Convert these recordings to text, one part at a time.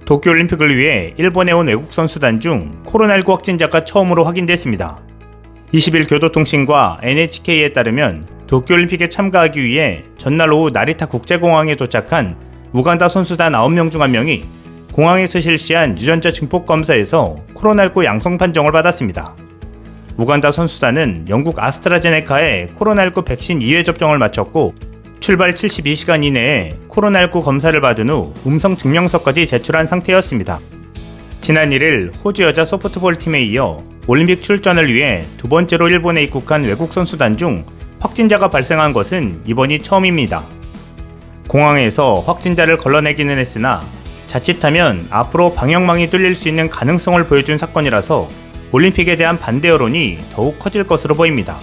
도쿄올림픽을 위해 일본에 온 외국 선수단 중 코로나19 확진자가 처음으로 확인됐습니다. 20일 교도통신과 NHK에 따르면 도쿄올림픽에 참가하기 위해 전날 오후 나리타 국제공항에 도착한 우간다 선수단 9명 중 1명이 공항에서 실시한 유전자 증폭 검사에서 코로나19 양성 판정을 받았습니다. 우간다 선수단은 영국 아스트라제네카의 코로나19 백신 2회 접종을 마쳤고 출발 72시간 이내에 코로나19 검사를 받은 후 음성 증명서까지 제출한 상태였습니다. 지난 1일 호주 여자 소프트볼 팀에 이어 올림픽 출전을 위해 두 번째로 일본에 입국한 외국 선수단 중 확진자가 발생한 것은 이번이 처음입니다. 공항에서 확진자를 걸러내기는 했으나 자칫하면 앞으로 방역망이 뚫릴 수 있는 가능성을 보여준 사건이라서 올림픽에 대한 반대 여론이 더욱 커질 것으로 보입니다.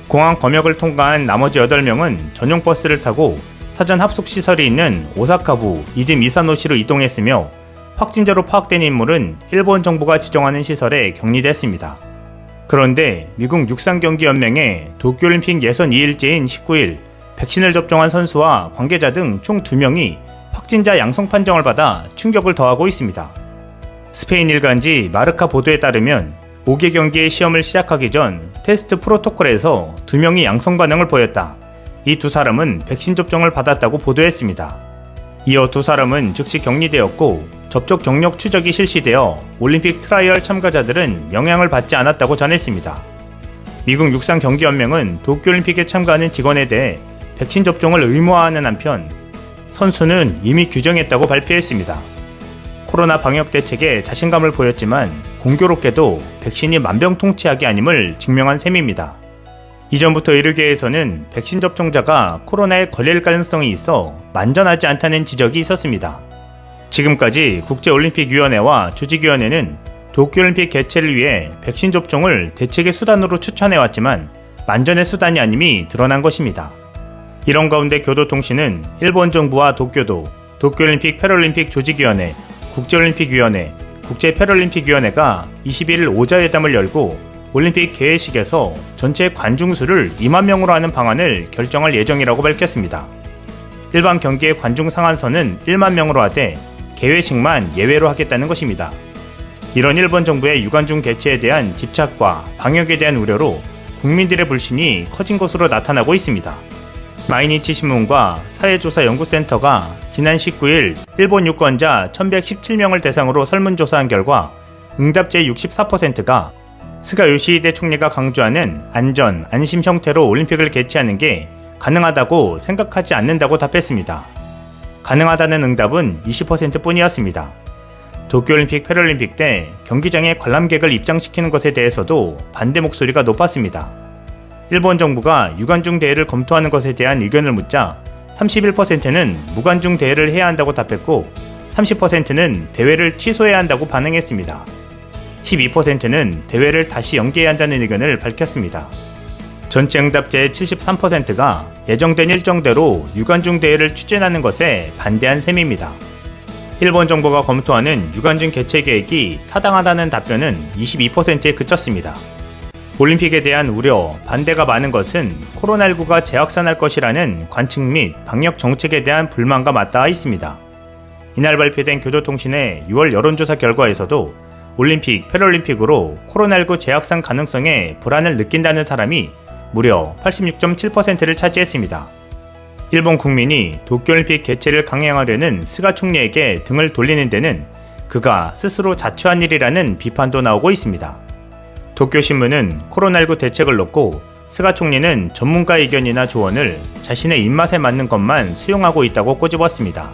공항 검역을 통과한 나머지 8명은 전용 버스를 타고 사전 합숙시설이 있는 오사카부 이즈미 이사노시로 이동했으며 확진자로 파악된 인물은 일본 정부가 지정하는 시설에 격리됐습니다. 그런데 미국 육상경기연맹의 도쿄올림픽 예선 2일째인 19일 백신을 접종한 선수와 관계자 등 총 2명이 확진자 양성 판정을 받아 충격을 더하고 있습니다. 스페인 일간지 마르카 보도에 따르면 5개 경기의 시험을 시작하기 전 테스트 프로토콜에서 2명이 양성 반응을 보였다. 이 두 사람은 백신 접종을 받았다고 보도했습니다. 이어 두 사람은 즉시 격리되었고 접촉 경력 추적이 실시되어 올림픽 트라이얼 참가자들은 영향을 받지 않았다고 전했습니다. 미국 육상경기연맹은 도쿄올림픽에 참가하는 직원에 대해 백신 접종을 의무화하는 한편 선수는 이미 규정했다고 발표했습니다. 코로나 방역 대책에 자신감을 보였지만 공교롭게도 백신이 만병통치약이 아님을 증명한 셈입니다. 이전부터 의료계에서는 백신 접종자가 코로나에 걸릴 가능성이 있어 만전하지 않다는 지적이 있었습니다. 지금까지 국제올림픽위원회와 조직위원회는 도쿄올림픽 개최를 위해 백신 접종을 대책의 수단으로 추천해왔지만 만전의 수단이 아님이 드러난 것입니다. 이런 가운데 교도통신은 일본 정부와 도쿄도, 도쿄올림픽 패럴림픽 조직위원회, 국제올림픽위원회, 국제패럴림픽위원회가 21일 오자회담을 열고 올림픽 개회식에서 전체 관중수를 2만 명으로 하는 방안을 결정할 예정이라고 밝혔습니다. 일반 경기의 관중 상한선은 1만 명으로 하되 개회식만 예외로 하겠다는 것입니다. 이런 일본 정부의 유관중 개최에 대한 집착과 방역에 대한 우려로 국민들의 불신이 커진 것으로 나타나고 있습니다. 마이니치 신문과 사회조사연구센터가 지난 19일 일본 유권자 1117명을 대상으로 설문조사한 결과 응답자의 64%가 스가 요시히데 총리가 강조하는 안전, 안심 형태로 올림픽을 개최하는 게 가능하다고 생각하지 않는다고 답했습니다. 가능하다는 응답은 20% 뿐이었습니다. 도쿄올림픽 패럴림픽 때 경기장에 관람객을 입장시키는 것에 대해서도 반대 목소리가 높았습니다. 일본 정부가 유관중 대회를 검토하는 것에 대한 의견을 묻자 31%는 무관중 대회를 해야 한다고 답했고 30%는 대회를 취소해야 한다고 반응했습니다. 12%는 대회를 다시 연기해야 한다는 의견을 밝혔습니다. 전체 응답자의 73%가 예정된 일정대로 유관중 대회를 추진하는 것에 반대한 셈입니다. 일본 정부가 검토하는 유관중 개최 계획이 타당하다는 답변은 22%에 그쳤습니다. 올림픽에 대한 우려, 반대가 많은 것은 코로나19가 재확산할 것이라는 관측 및 방역 정책에 대한 불만과 맞닿아 있습니다. 이날 발표된 교도통신의 6월 여론조사 결과에서도 올림픽, 패럴림픽으로 코로나19 재확산 가능성에 불안을 느낀다는 사람이 무려 86.7%를 차지했습니다. 일본 국민이 도쿄올림픽 개최를 강행하려는 스가 총리에게 등을 돌리는 데는 그가 스스로 자초한 일이라는 비판도 나오고 있습니다. 도쿄신문은 코로나19 대책을 놓고 스가 총리는 전문가 의견이나 조언을 자신의 입맛에 맞는 것만 수용하고 있다고 꼬집었습니다.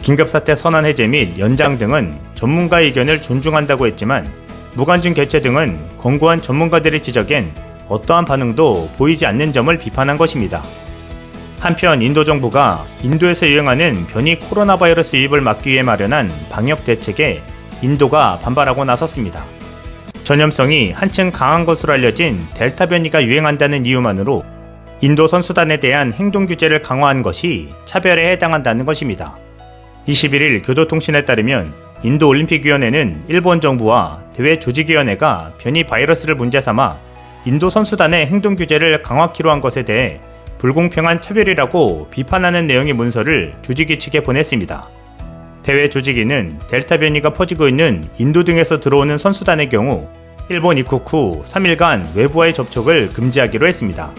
긴급사태 선언 해제 및 연장 등은 전문가의 의견을 존중한다고 했지만 무관중 개최 등은 권고한 전문가들의 지적엔 어떠한 반응도 보이지 않는 점을 비판한 것입니다. 한편 인도 정부가 인도에서 유행하는 변이 코로나 바이러스 유입을 막기 위해 마련한 방역 대책에 인도가 반발하고 나섰습니다. 전염성이 한층 강한 것으로 알려진 델타 변이가 유행한다는 이유만으로 인도 선수단에 대한 행동 규제를 강화한 것이 차별에 해당한다는 것입니다. 21일 교도통신에 따르면 인도올림픽위원회는 일본 정부와 대회 조직위원회가 변이 바이러스를 문제 삼아 인도 선수단의 행동 규제를 강화키로 한 것에 대해 불공평한 차별이라고 비판하는 내용의 문서를 조직위 측에 보냈습니다. 대회 조직위는 델타 변이가 퍼지고 있는 인도 등에서 들어오는 선수단의 경우 일본 입국 후 3일간 외부와의 접촉을 금지하기로 했습니다.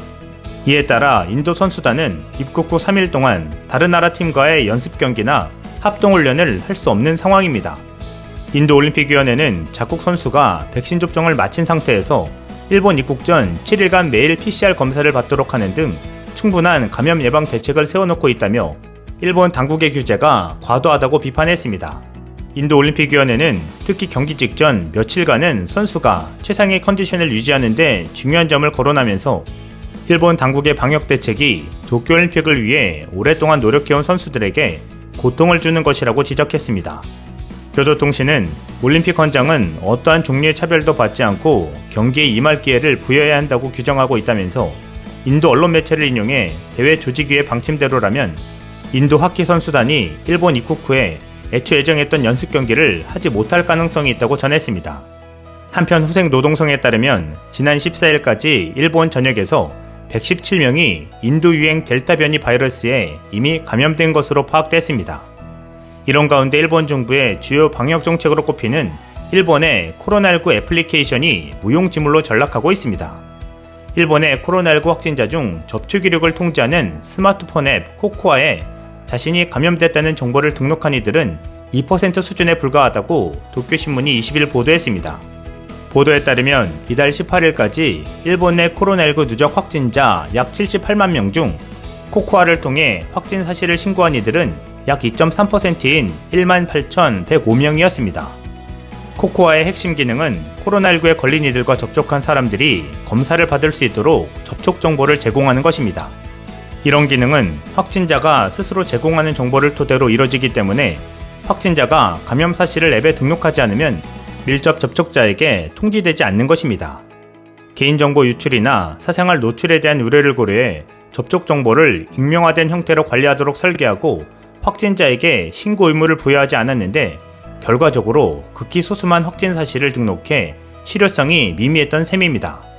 이에 따라 인도 선수단은 입국 후 3일 동안 다른 나라 팀과의 연습 경기나 합동훈련을 할 수 없는 상황입니다. 인도올림픽위원회는 자국 선수가 백신 접종을 마친 상태에서 일본 입국 전 7일간 매일 PCR 검사를 받도록 하는 등 충분한 감염 예방 대책을 세워놓고 있다며 일본 당국의 규제가 과도하다고 비판했습니다. 인도올림픽위원회는 특히 경기 직전 며칠간은 선수가 최상의 컨디션을 유지하는 데 중요한 점을 거론하면서 일본 당국의 방역 대책이 도쿄올림픽을 위해 오랫동안 노력해온 선수들에게 고통을 주는 것이라고 지적했습니다. 교도통신은 올림픽 헌장은 어떠한 종류의 차별도 받지 않고 경기에 임할 기회를 부여해야 한다고 규정하고 있다면서 인도 언론 매체를 인용해 대회 조직위의 방침대로라면 인도 하키 선수단이 일본 입국 후에 애초 예정했던 연습 경기를 하지 못할 가능성이 있다고 전했습니다. 한편 후생 노동성에 따르면 지난 14일까지 일본 전역에서 117명이 인도 유행 델타 변이 바이러스에 이미 감염된 것으로 파악됐습니다. 이런 가운데 일본 정부의 주요 방역 정책으로 꼽히는 일본의 코로나19 애플리케이션이 무용지물로 전락하고 있습니다. 일본의 코로나19 확진자 중 접촉 이력을 통지하는 스마트폰 앱 코코아에 자신이 감염됐다는 정보를 등록한 이들은 2% 수준에 불과하다고 도쿄신문이 20일 보도했습니다. 보도에 따르면 이달 18일까지 일본 내 코로나19 누적 확진자 약 78만 명 중 코코아를 통해 확진 사실을 신고한 이들은 약 2.3%인 18,105명이었습니다. 코코아의 핵심 기능은 코로나19에 걸린 이들과 접촉한 사람들이 검사를 받을 수 있도록 접촉 정보를 제공하는 것입니다. 이런 기능은 확진자가 스스로 제공하는 정보를 토대로 이뤄지기 때문에 확진자가 감염 사실을 앱에 등록하지 않으면 밀접 접촉자에게 통지되지 않는 것입니다. 개인정보 유출이나 사생활 노출에 대한 우려를 고려해 접촉 정보를 익명화된 형태로 관리하도록 설계하고 확진자에게 신고 의무를 부여하지 않았는데 결과적으로 극히 소수만 확진 사실을 등록해 실효성이 미미했던 셈입니다.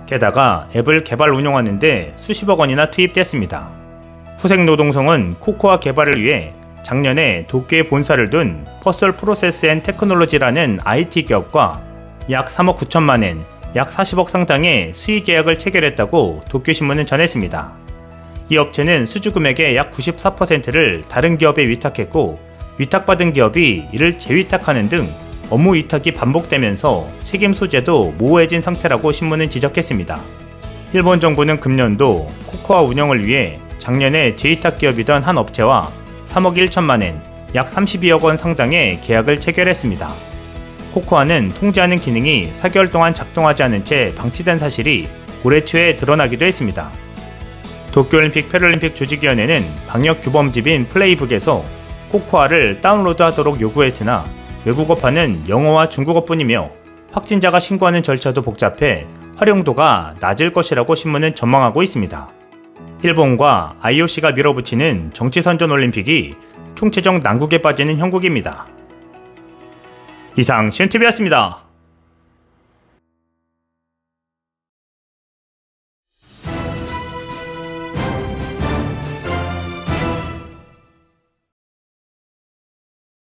게다가 앱을 개발 운영하는데 수십억 원이나 투입됐습니다. 후생노동성은 코코아 개발을 위해 작년에 도쿄에 본사를 둔 퍼스널 프로세스 앤 테크놀로지라는 IT 기업과 약 3억 9천만 엔, 약 40억 상당의 수의 계약을 체결했다고 도쿄신문은 전했습니다. 이 업체는 수주 금액의 약 94%를 다른 기업에 위탁했고 위탁받은 기업이 이를 재위탁하는 등 업무 위탁이 반복되면서 책임 소재도 모호해진 상태라고 신문은 지적했습니다. 일본 정부는 금년도 코코아 운영을 위해 작년에 재위탁 기업이던 한 업체와 3억 1천만 엔, 약 32억 원 상당의 계약을 체결했습니다. 코코아는 통제하는 기능이 4개월 동안 작동하지 않은 채 방치된 사실이 올해 초에 드러나기도 했습니다. 도쿄올림픽 패럴림픽 조직위원회는 방역 규범집인 플레이북에서 코코아를 다운로드하도록 요구했으나 외국어판은 영어와 중국어뿐이며 확진자가 신고하는 절차도 복잡해 활용도가 낮을 것이라고 신문은 전망하고 있습니다. 일본과 IOC가 밀어붙이는 정치선전 올림픽이 총체적 난국에 빠지는 형국입니다. 이상 시온TV였습니다.